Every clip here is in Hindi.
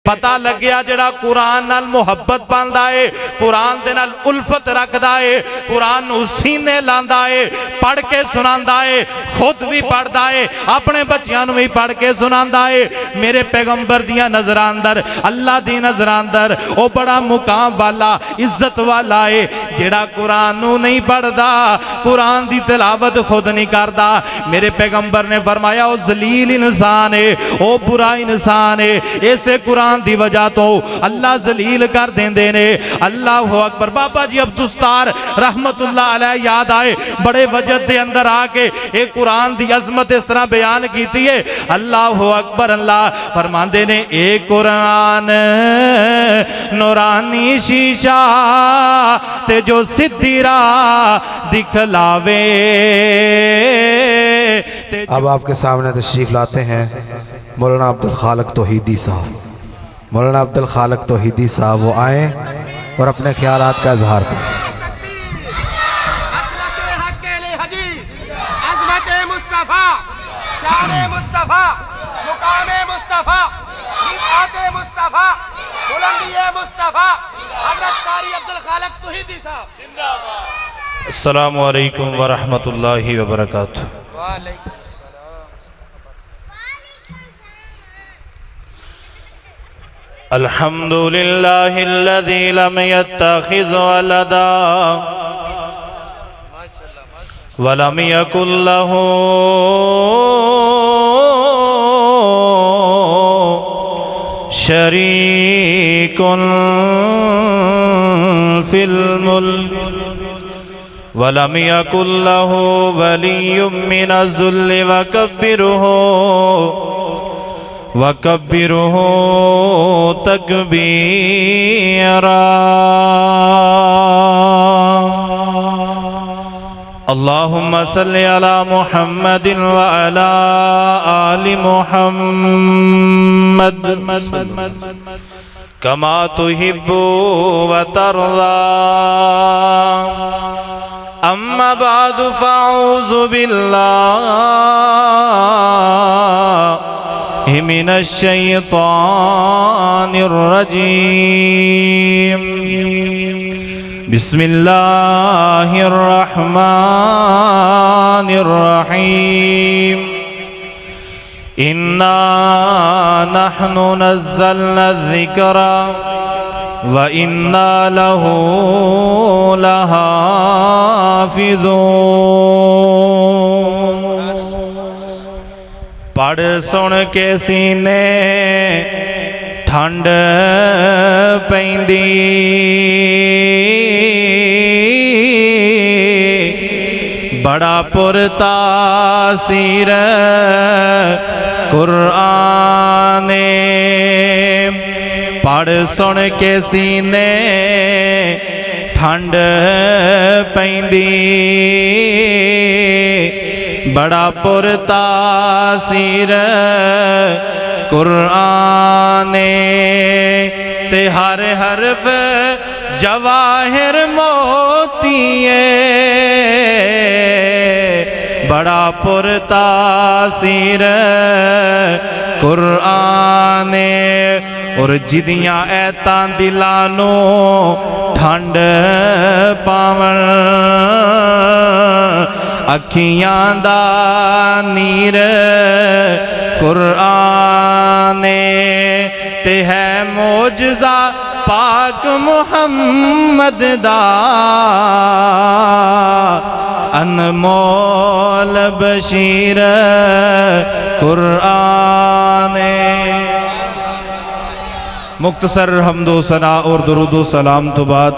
पता लग्या जिहड़ा कुरान नाल मुहब्बत पांदा है, कुरान दे नाल उल्फत रखदा है, कुरान नूं सीने लांदा है, पढ़ के सुनांदा है, खुद भी पढ़दा है, अपने बच्चियां नूं भी पढ़ के सुनांदा है। मेरे पैगंबर दियां नज़रां अंदर, अल्लाह दी नज़रां अंदर ओ बड़ा मुकाम वाला, इज्जत वाला है जिहड़ा कुरान नूं नहीं पढ़दा, कुरान दी तिलावत खुद नहीं करदा। मेरे पैगंबर ने फरमाया ओ जलील इंसान है, ओ बुरा इंसान है। इसे कुरान दी वजह तो अल्लाह जलील कर देंदे ने। अल्लाह अकबर। बाबा जी अब्दुस्तार रहमतुल्लाह अलैह याद आए, बड़े वजद दे अंदर आके एक कुरान दी अजमत इस तरह बयान की है। अल्लाह अकबर। अल्लाह फरमांदे ने ए कुरान नूरानी शीशा ते जो सिद्धी राह दिखलावे। अब आपके सामने तशरीफ लाते हैं मौलाना अब्दुल खालिक तौहीदी साहब। मौलाना अब्दुल खालिक तौहीदी साहब वो आए और अपने ख्यालात का इजहार करें। अस्सलामु अलैकुम व रहमतुल्लाहि व बरकातुहू। अल्हम्दुलिल्लाहिल्लज़ी लम यत्तखिज़ वलदा व लम यकुल लहू शरीकुन फिल मुल्क व लम यकुल लहू वलिय्युम मिनज़ ज़ुल्लि वकब्बिरुहु तकबीरा। अल्लाहुम्मा सल्लि अला मुहम्मदिन व अला आलि मुहम्मद कमा तुहिब्बु व तर्दा। अम्मा बादु फ़अऊज़ु बिल्लाहि मिनश शैतानिर रजीम। बिस्मिल्लाहिर रहमानिर रहीम। इन्ना नहनु नज़्ज़लना ज़िक्रा व इन्ना लहू लहाफ़िज़ून। पढ़ सुन के सीने ठंड पैंदी, बड़ा पुरतासीर कुरान। पढ़ सुन के सीने ठंड पैंदी, बड़ा पुरतासीर कुरान। ते हर हरफ जवाहिर मोतीए, बड़ा पुरतासीर कुरान। और जिदियां ऐतां दिलां नूं ठंड पावन, अखियां दा नीर कुरान। ते है मौजज़ा पाक मुहम्मद दा, अनमोल बशीर कुरान। मुख्तसर हम्दो सना और दुरूदो सलाम तो बाद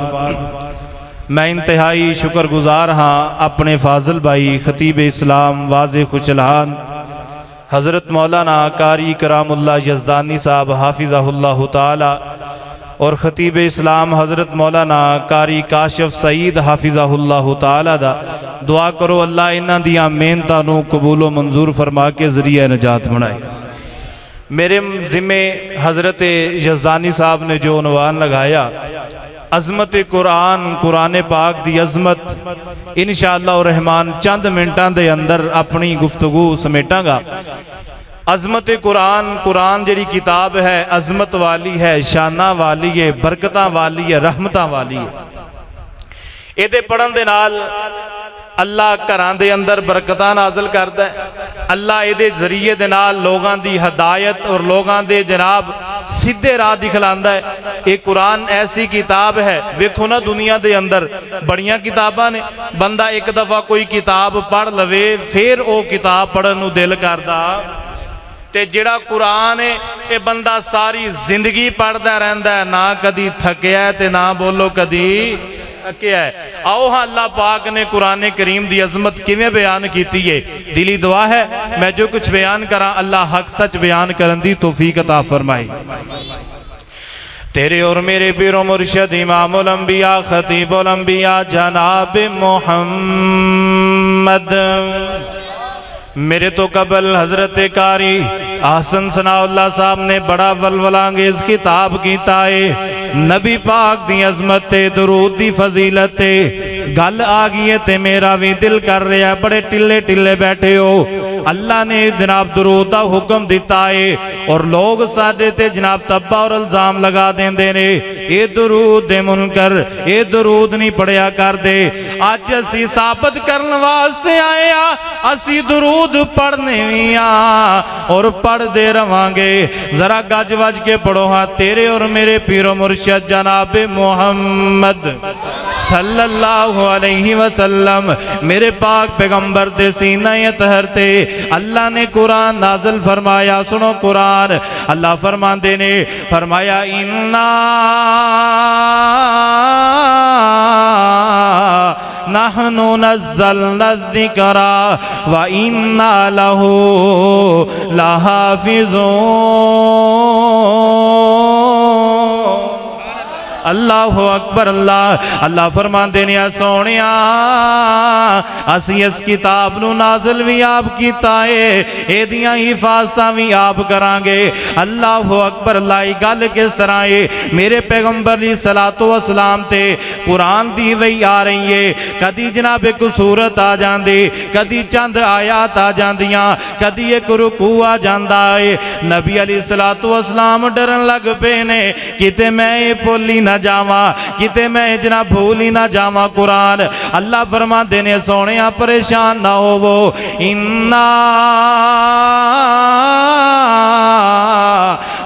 मैं इंतहाई शुक्रगुजार हाँ अपने फाजिल भाई खतीब इस्लाम वाज़े खुशलहान हज़रत मौलाना कारी करामुल्लाह यज़दानी साहब हाफिज़हुल्लाह ताला और खतीब इस्लाम हज़रत मौलाना कारी काशिफ सईद हाफिज़हुल्लाह ताला दा। दुआ करो अल्लाह इन्हां दियां मेहनतां नूं कबूलो मंजूर फरमा के ज़रिया नजात बनाए। मेरे ज़िम्मे हज़रत यज़दानी साहब ने जो उन्वान लगाया अज़मत कुरान, कुरान पाक दी अज़मत, इंशाअल्लाह रहमान चंद मिनटां दे अंदर अपनी गुफ्तगू समेटांगा। अजमत कुरान, कुरान जिहड़ी किताब है अजमत वाली है, शाना वाली है, बरकतां वाली है, रहमतां वाली है। इहदे पढ़न दे नाल अल्लाह घरां दे अंदर बरकतां नाज़िल करदा है। अल्लाह इहदे जरिए दे नाल लोगां दी हदायत और लोगां दे जनाब सीधे राह दिखलांदा है। ये कुरान ऐसी किताब है, वेखो ना दुनिया दे अंदर बड़ियां किताबां ने, बंदा एक दफा कोई किताब पढ़ लवे फिर वो किताब पढ़न नूं दिल करदा, ते जिहड़ा कुरान है ये बंदा सारी जिंदगी पढ़दा रहिंदा है, ना कदी थकिया ते ना बोलो कदी थकिया है। आओ हाँ अल्लाह पाक ने कुरान करीम दी अजमत किवें बयान कीती है। दिली दुआ है मैं जो कुछ बयान करा अल्लाह हक सच बयान करन दी तौफीक अता फरमाए। तेरे और मेरे पीरो मुर्शिद इमामुल अंबिया खतीबुल अंबिया जनाब मोहम्मद, मेरे तो कबल हजरत कारी आसन सनाउल्लाह साहब ने बड़ा वलवलांगेज किताब कीता है। नबी पाक दी अजमत ते दरूद दी फजीलत ते गल आ गई है ते मेरा भी दिल कर रहा, बड़े टिल्ले टिल्ले बैठे हो। अल्लाह ने जनाब दरूद दा हुक्म दिता है और लोग साडे ते जनाब तब्बा और इल्जाम लगा देंदे ने, ये दरूद दे मुनकर, ये दरूद नहीं पढ़िया कर दे। अज असी साबित करन वास्ते आए आ असी दरूद पढ़ने भी आ और पढ़ते रवांगे। जरा गज वज के पढ़ो हाँ। तेरे और मेरे पीरो मुर्शिद जनाब मोहम्मद सल्लल्लाहु अलैहि वसल्लम, मेरे पाक पैगंबर दे सीना अतहर ते अल्लाह ने कुरान नाज़िल फरमाया। सुनो कुरान अल्लाह फरमाते ने, फरमाया इन्ना नहनु नज़्ज़लना ज़िक्रा व इन्ना लहू लहाफ़िज़ून। अल्लाह अकबर। अल्लाह अल्लाह फरमाते ने सोनिया असी इस किताब नूं नाज़िल भी आप कीता है, एदियां हिफाजतां भी आप करांगे। अल्लाह अकबर। अल्लाह गल किस तरह है, मेरे पैगंबर दी सलातो व सलाम ते कुरान दी वही आ रही है। कदी जनाब एक सूरत आ जाती, कदी चंद आयात आ जांदियां, कदी एक रुकू आ जांदा है। नबी अली सलातो व सलाम डरन लग पे ने किते मैं ये भुली ना जावा, किते मैं जना भूल ही ना जावा कुरान। अल्लाह फरमाते ने सोने परेशान ना होवो, इन्ना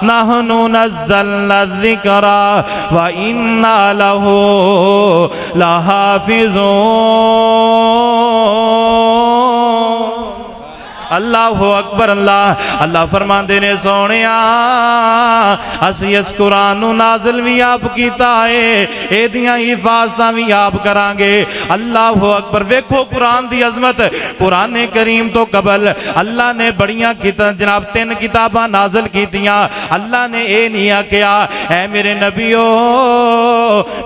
नहनु नज़्ज़लना ज़िक्रा व इन्ना लहू लहाफ़िज़ून। अल्लाह अकबर। अल्लाह अल्लाह फरमाते ने सोने असी इस कुरान नूं नाज़िल भी आप कीता है, एदियां हिफाजतां भी आप करांगे। अल्लाह अकबर। वेखो कुरान दी अजमत। कुरान करीम तो कबल अल्लाह ने बड़ियां जनाब 3 किताबां नाज़िल कीतियां। अल्लाह ने यह नहीं आख्या ऐ मेरे नबियो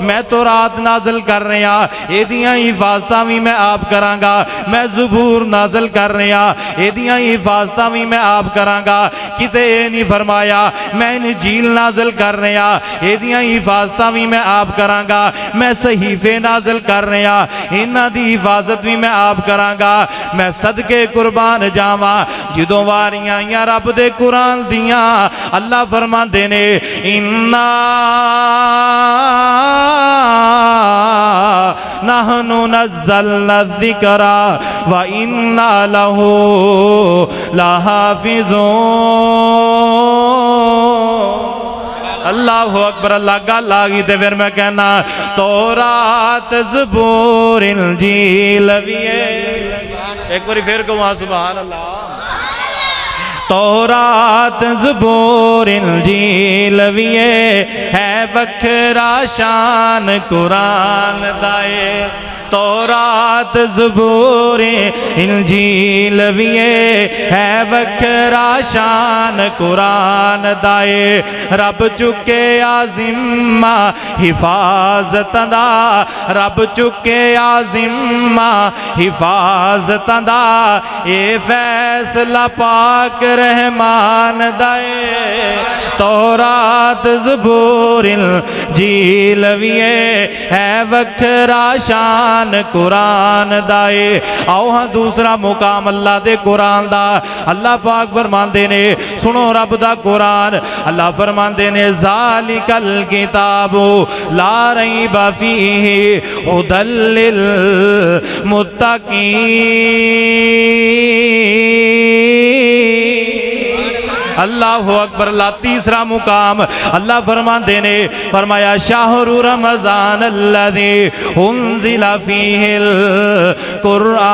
मैं तो रात नाज़िल कर रहा, एदियां हिफाजतां भी मैं आप करांगा। मैं ज़बूर नाज़िल कर रहा, एदियां हिफाजतां भी मैं आप करांगा। किते ये नहीं फरमाया मैं इंजील नाज़िल कर रहा, एदियां हिफाजतां भी मैं आप करांगा। मैं सहीफे नाज़िल कर रहा, इन्हां दी हिफाजत भी मैं आप करांगा। मैं सदके कुर्बान जावा जदों वारियां आईयां रब दे कुरान दियां। अल्लाह फरमांदे ने इन्ना नहनु नज़्ज़लना ज़िक्रा व इन्ना लहू लहाफ़िज़ून। अल्लाह अकबर। अल्लाह गल आ गई तो फिर मैं कहना तौरात ज़बूर इंजील भी है। एक बार फिर कहूँ सुभान अल्लाह। तौरात ज़बूर इंजील भी है वखरा शान कुरान दाए। तौरात ज़बूर इंजील भी है वखरा शान कुरान दाए। रब चुके आज़िम्मा हिफाजत दा, रब चुके आज़िम्मा हिफाजत दा। ये फैसला पाक रहमान दाए। तौरात ज़बूर जी लवीए है वखरा शान कुरान दाए। आओ हाँ दूसरा मुकाम अल्लाह दे कुरान दा। अल्लाह पाक फरमांदे ने, सुनो रब दा कुरान। अल्लाह फरमांदे ने ज़ालिकल किताबु ला रैबा फीहि हुदल लिल मुत्तकीन। अल्लाहु अकबर। अल्लाह तीसरा मुकाम अल्लाह फरमाते ने, फरमाया शाहरु रमज़ान अल्लज़ी उन्ज़िला फ़ीहिल कुरआन।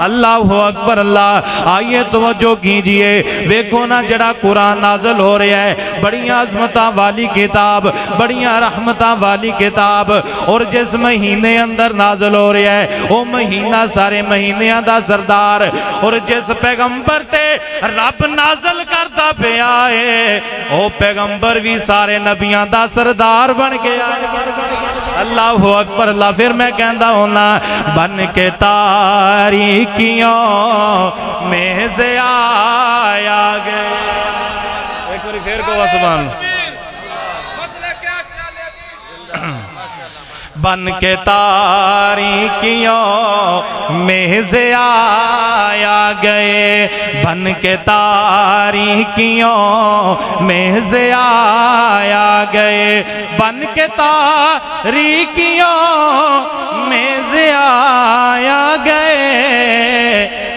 अल्लाहु अकबर। अल्लाह आइए तवज्जो कीजिए, देखो ना जड़ा कुरान नाजल हो रहा है, बड़ियां अज़मतां वाली किताब, बड़ियां रहमतां वाली किताब, और जिस महीने अंदर नाजल हो रहा है वो महीना सारे महीनों का सरदार, और जिस पैगंबर ते रब नाजल करता पिया है वो पैगंबर भी सारे नबियां का सरदार बन गया। अल्लाहु अकबर। अल्लाह फिर मैं कहता होना, बन के तारीकियों में से आया गए। एक बार फिर को सुभान। बन के तारीकियों में से आया गए, बन के तारीकियों में से आया गए, बन के तारीकियों में से आया गए।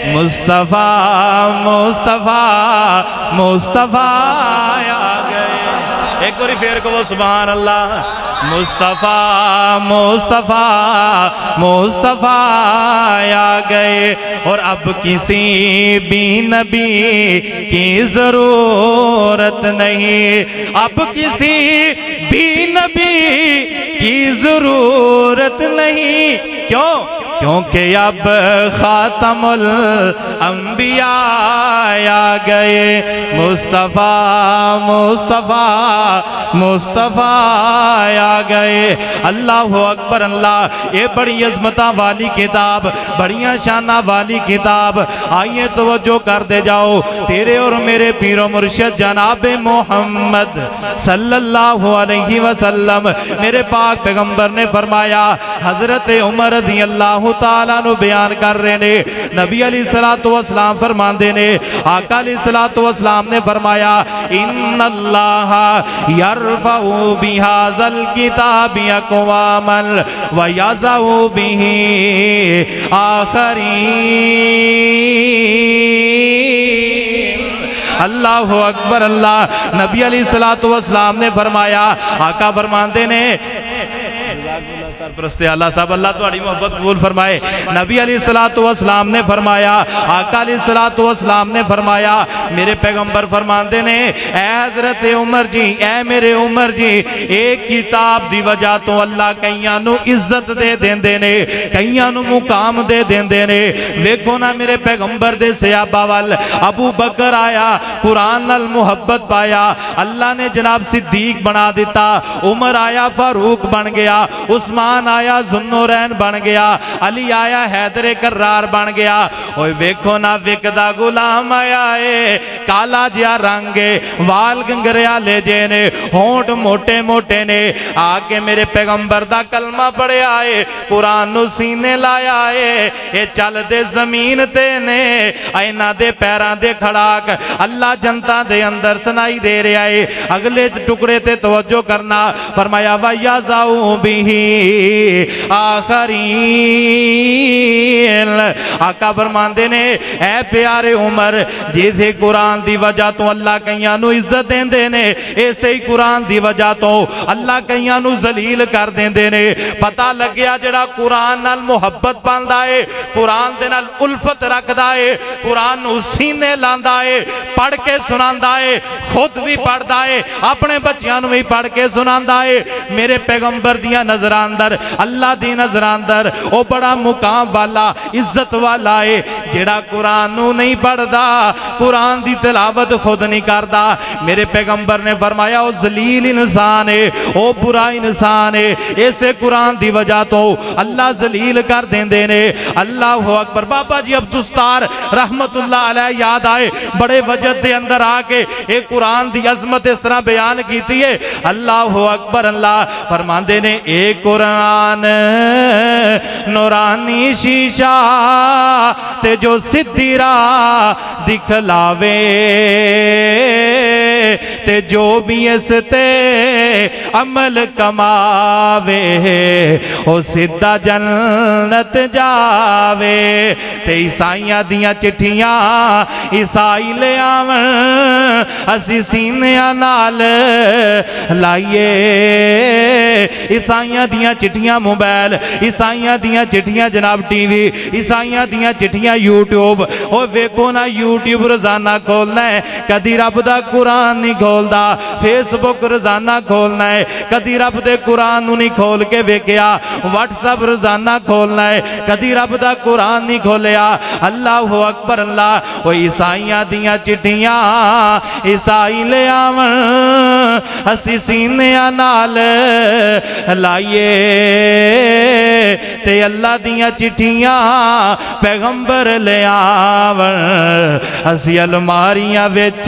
मुस्तफ़ा मुस्तफ़ा मुस्तफ़ा आ गए। एक बार फिर को सुभान अल्लाह। मुस्तफ़ा मुस्तफ़ा मुस्तफ़ा आ गए, और अब किसी भी नबी की ज़रूरत नहीं, अब किसी भी नबी की ज़रूरत नहीं। क्यों? क्योंकि अब खातमुल अंबिया आ गए। मुस्तफ़ा मुस्तफ़ा मुस्तफ़ा आ गए। अल्लाह अकबर। अल्लाह ये बड़ी अज़मतां वाली किताब, बढ़िया शाना वाली किताब। आइए तवज्जो करते जाओ, तेरे और मेरे पीरो मुर्शिद जनाब मोहम्मद सल्लल्लाहु अलैहि वसल्लम मेरे पाक पैगंबर ने फरमाया, हज़रत उमर रज़ी अल्लाह ताला नु बयान कर रहे ने, नबी अलैहिस्सलातु वस्सलाम फरमाते ने, आका अलैहिस्सलातु वस्सलाम ने फरमाया, इन्नल्लाह यरफ़उ बिहाज़ल किताबि अक़वामन व यज़उ बिही आखरीन। अल्लाहु अकबर। अल्लाह नबी अलैहिस्सलातु वस्सलाम ने फरमाया, आका फरमाते ने, सरपरस्ते आला साहब अल्लाह तुम्हारी मोहब्बत कबूल फरमाए। नबी अलैहिस्सलातु वस्सलाम ने फरमाया, आका अलैहिस्सलातु वस्सलाम ने फरमाया, मेरे पैगंबर फरमाते ने, ऐ हज़रत उमर जी, ऐ मेरे उमर जी, एक किताब दी वजह तो अल्लाह कईयां नू इज्जत दे देंदे ने, कईयां नू मुकाम दे देंदे ने। वेखो ना मेरे पैगंबर दे सहाबा वल, अबू बकर आया, कुरान नाल मुहब्बत पाया, अल्लाह ने जनाब सिद्दीक बना दिता, उमर आया फारूक बन गया, उस्मान आया ज़ुन्नुरैन बन गया, अली आया हैदरे कर्रार बन गया। ओए वेखो ना विकदा गुलाम आया है, काला जिहा रंग है, वाल गंगरियाले जे ने, होंठ मोटे मोटे ने, आके मेरे पैगंबर दा कलमा पढ़िया है, कुरान नू सीने लाया है, ये चलदे जमीन ते ने, इन्हां दे पैरां दे खड़ाक अल्लाह जनता दे अंदर सुनाई दे रहा है। अगले टुकड़े ते तवज्जो करना, फरमाया वयज़उ बिही आखरीन। आका फरमांदे ने, ऐ प्यारे उमर, जिसे कुरान दी वजह तो अल्लाह कईयां नू इज्जत देंदे ने, इसे ही कुरान दी वजह तो अल्लाह कईयां नू जलील कर देंदे ने। पता लग्या जेड़ा कुरान नाल मुहब्बत पांदा है, कुरान दे नाल उल्फत रखदा है, कुरान नू सीने लांदा है, पढ़ के सुनांदा है, खुद भी पढ़दा है, अपने बच्चियां नू भी पढ़ के सुनांदा है। मेरे पैगंबर दियां नजर नजर अंदर अल्लाह दी नजर अंदर ओ बड़ा मुकाम वाला इज्जत वाला है जेड़ा कुरान नू नहीं पढ़दा, कुरान दी तिलावत खुद नहीं करदा। मेरे पैगंबर ने फरमाया ओ जलील इंसान है, ओ बुरा इंसान है। ऐसे कुरान दी वजह तो अल्लाह जलील कर देंदे ने। अल्लाह अकबर। बाबा जी अब्दुस्तार रहमतुल्लाह अलैह याद आए, बड़े वजद दे अंदर आके एक कुरान दी अजमत इस तरह बयान की है। अल्लाह अकबर। अल्लाह फरमांदे ने ए कुरान नूरानी शीशा ते जो सीधी राह दिखलावे ते जो भी इस ते अमल कमावे ओ सीधा जन्नत जावे। ते ईसाइयां दियां चिट्ठियां ईसाई ले आवन असी सीनियां नाल लाइए। ईसाइयां दियां चिट्ठियां मोबाइल, ईसाइयां दियां चिट्ठियां जनाब टीवी, ईसाइयां दियां चिट्ठियां यूट्यूब। ओ वेखो ना यूट्यूब रोजाना खोलना है, कदी रब दा कुरान नहीं खोलदा। फेसबुक रोजाना खोलना है, कदी रब दे कुरान नू नहीं खोल के वेखिया। व्हाट्सएप रोजाना खोलना है, कदी रब दा कुरान नहीं खोलिया। अल्लाह अकबर। अल्लाह। ओ ईसाइयां दियां चिट्ठियां ईसाई ले आवन असी सीनियां नाल लाइए। ते अल्लाह दियां चिट्ठियां पैगंबर ले आवन असी अलमारियां विच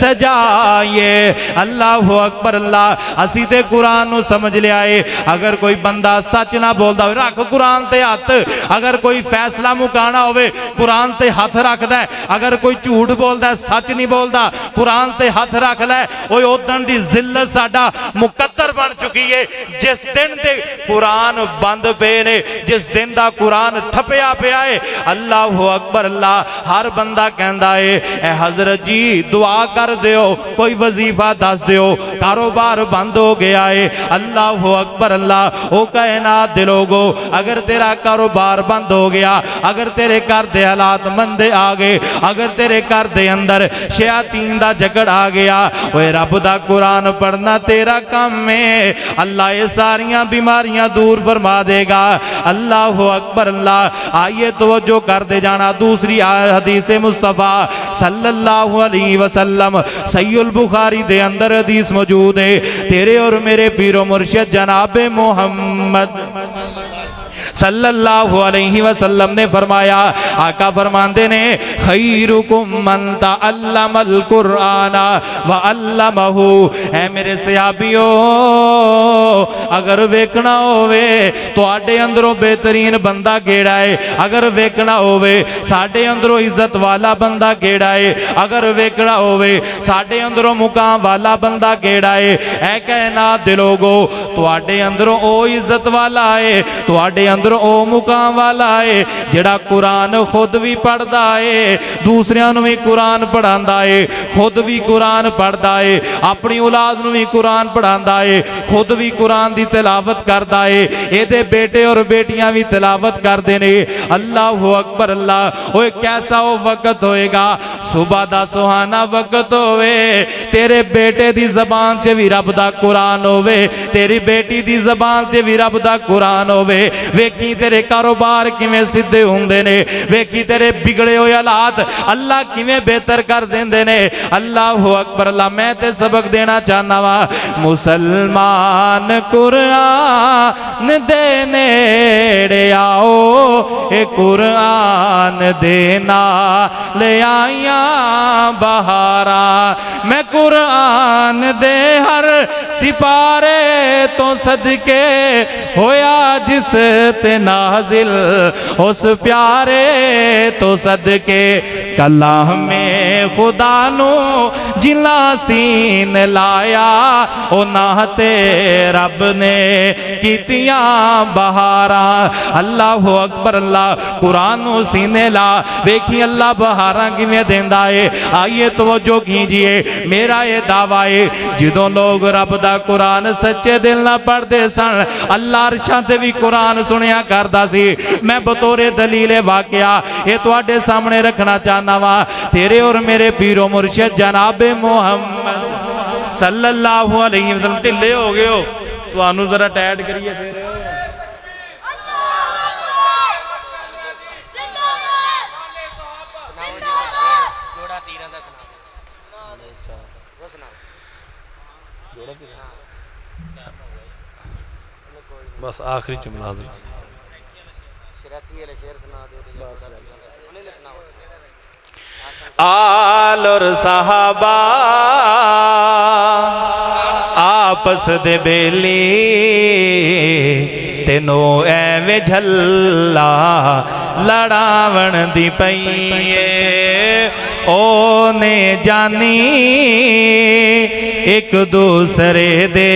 सजाइए। अल्लाह अकबर। अल्लाह। असी ते कुरान नू समझ लिया है, अगर कोई बंदा सच ना बोलदा हो रख कुरान ते हथ। अगर कोई फैसला मुकाना होवे कुरान ते हथ रखदा है। अगर कोई झूठ बोलदा सच नहीं बोलदा कुरान ते हथ रख लै। ओए उदन दी जिल्लत साडा मुकद्दर बन चुकी है। जिस दिन दे कुरान बंद पे ने, जिस दिन दा कुरान ठपिया पिया है। अल्लाह अकबर। अल्लाह। हर बंदा कहंदा है ए हजरत जी दुआ कर दियो, कोई वजीफा दस दियो, कारोबार बंद हो गया है। अल्लाह अकबर। अल्लाह। ओ कायनात दे लोगो, अगर तेरा कारोबार बंद हो गया, अगर तेरे घर दे हालात मंदे आ गए, अगर तेरे घर दे अंदर शयातीन दा झगड़ आ गया, ओए रब दा कुरान पढ़ना तेरा काम है। अल्लाह ये सारियां बीमारियां दूर फरमा देगा। अल्लाह अकबर। अल्लाह। आइए तवज्जो कर दे जाना दूसरी हदीस मुस्तफ़ा सल्लल्लाहु अलैहि वसल्लम सहीहुल बुखारी दे अंदर हदीस मौजूद है। तेरे और मेरे पीरो मुर्शिद जनाबे मोहम्मद सल्लल्लाहु अलैहि वसल्लम ने फरमाया, आका फरमाते ने खैरुकुम मन तअल्लमल कुराना व अल्लमहु। ऐ मेरे सहाबियो, अगर वेखना होवे तुहाडे अंदरों बेहतरीन बंदा केड़ा है, अगर वेखना होवे साडे अंदरों इज्जत वाला बंदा केड़ा है, अगर वेखना होवे साडे अंदरों मुकाम वाला बंदा केड़ा है, ऐ कायनात दे लोगो तुहाडे अंदरों ओ इज्जत वाला है, तुहाडे अंदरों ओ मुकाम वाला है जेड़ा कुरान खुद भी पढ़दा है, दूसरियां नूं भी कुरान पढ़ांदा है, खुद भी कुरान पढ़दा है, अपनी औलाद नूं भी कुरान पढ़ांदा है, खुद भी कुरान दी तिलावत करदा है, एदे बेटे और बेटियां भी तिलावत करदे ने। अल्लाह अकबर। अल्लाह। ओए कैसा वो वक्त होएगा, सुबह दा सुहाना वक्त होवे, तेरे बेटे दी जबान च भी रब दा कुरान होवे, तेरी बेटी दी जबान च भी रब दा कुरान होवे। वेखी तेरे कारोबार किवें सीधे हुंदे ने, वेखी तेरे बिगड़े हुए हालात अल्लाह किवें बेहतर कर देंदे ने। अल्लाह अकबर। अल्लाह। मैं ते सबक देना चाहना वा, मुसलमान कुरान दे नेड़े आओ, ए कुरान देना ले आइया बहारा। मैं कुरान दे हर सिपारे तो सदके होया जिस ते नाजिल, उस प्यारे तो सदके कलाम में खुदा नू जिला सीन लाया, ओ नाते रब ने कीतियां बहारा। अल्लाह अकबर। अल्लाह। कुरान नू सीने ला, वेखी अल्लाह बहारा किवें देंदा है। आइए तवज्जो कीजिए, मेरा ये दावा है जदों लोग रब दा कुरान सच्चे दिल नाल पढ़दे सन, अल्लाह अरशां ते भी कुरान सुनिया करदा सी। मैं बतौरे दलील वाकया ये तुहाडे सामने रखना चाहना वा। तेरे और मेरे पीरो मुर्शिद जनाबे मोहम्मद सल्लल्लाहु अलैहि वसल्लम ढिले हो गए हो, ਤੁਹਾਨੂੰ ਜ਼ਰਾ ਟੈਡ ਕਰੀਏ ਫਿਰ बस आखिरी जुमला आल और साहबा आपस दे बेली तेनों एवें झल्ला लड़ावण दी पईए ओ ने जानी एक दूसरे दे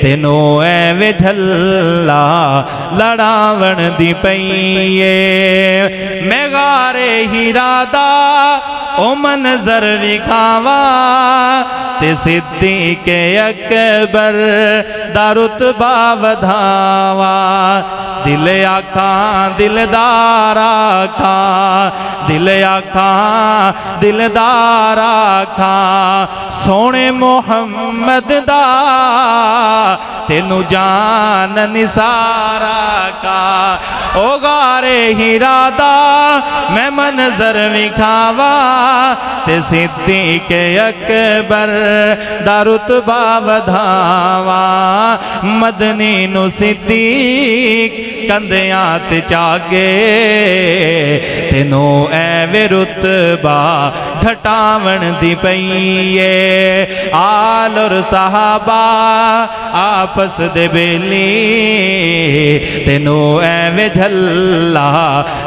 तेनों एवें झल्ला लड़ावण दी पईए मैं गारे हीरादा ओ मंजर विखावा ते सिद्दीक़ अकबर दा रुतबा वधावा दिल आखां दिलदार आखां दिल आखां दिलदार आखां सोने मोहम्मद दा तेनू जान निसारा का ओ गारे हीरादा मैं मंजर विखावा ते सिद्दीक़ अकबर दा रुतबा वधावा मदनी नु सिद्दीक कंधियां ते चागे तेनू एवें रुतबा घटावण दी पईए आल और साहबा आपस दे बेली तेनू एवें झल्ला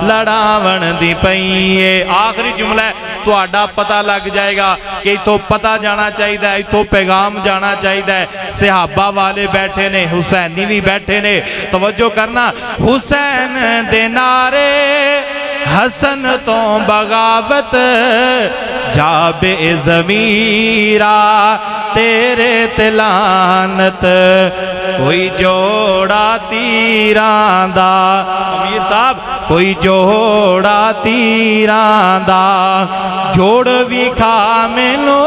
लड़ावण दी पईए आखिरी जुमला तुहाडा पता लग जाएगा कि इथों पता जाना चाहिए इथों पैगाम जाना चाहिए सहाबा वाले बैठे ने हुसैनी भी बैठे ने तवज्जो करना हुसैन दे नारे हसन तो बगावत जाबे ज़मीरा तेरे तिलानत कोई जोड़ा तीरां दा अमीर साहब कोई जोड़ा तीरां दा जोड़ विखा मैनू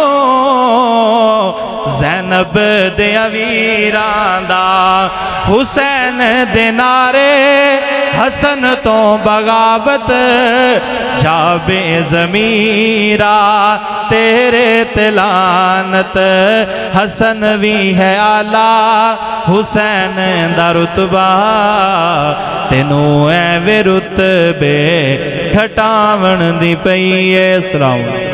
ज़ैनब दे अवीरां दा हुसैन दे नारे हसन तो बगावत जाबे ज़मीरा तेरे तिलानत हसन भी है आला हुसैन दा रुतबा तेनू एवें रुतबे घटावण दी पईए। सलाम।